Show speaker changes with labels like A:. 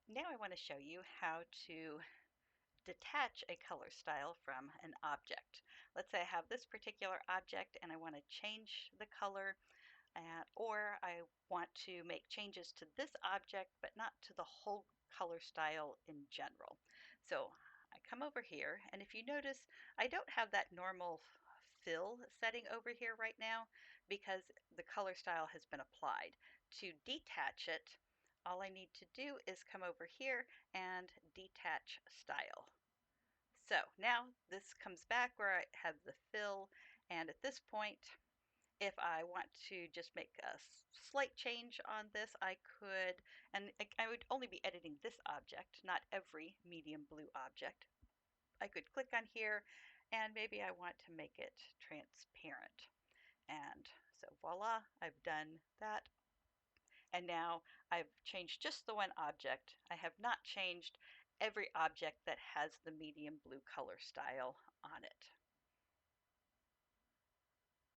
A: Now I want to show you how to detach a color style from an object. Let's say I have this particular object and I want to change the color, or I want to make changes to this object but not to the whole color style in general. So I come over here, and if you notice, I don't have that normal fill setting over here right now because the color style has been applied. To detach it, all I need to do is come over here and detach style. So now this comes back where I have the fill, and at this point, if I want to just make a slight change on this, I could, and I would only be editing this object, not every medium blue object. I could click on here, and maybe I want to make it transparent. And so voila, I've done that. And now I've changed just the one object. I have not changed every object that has the medium blue color style on it.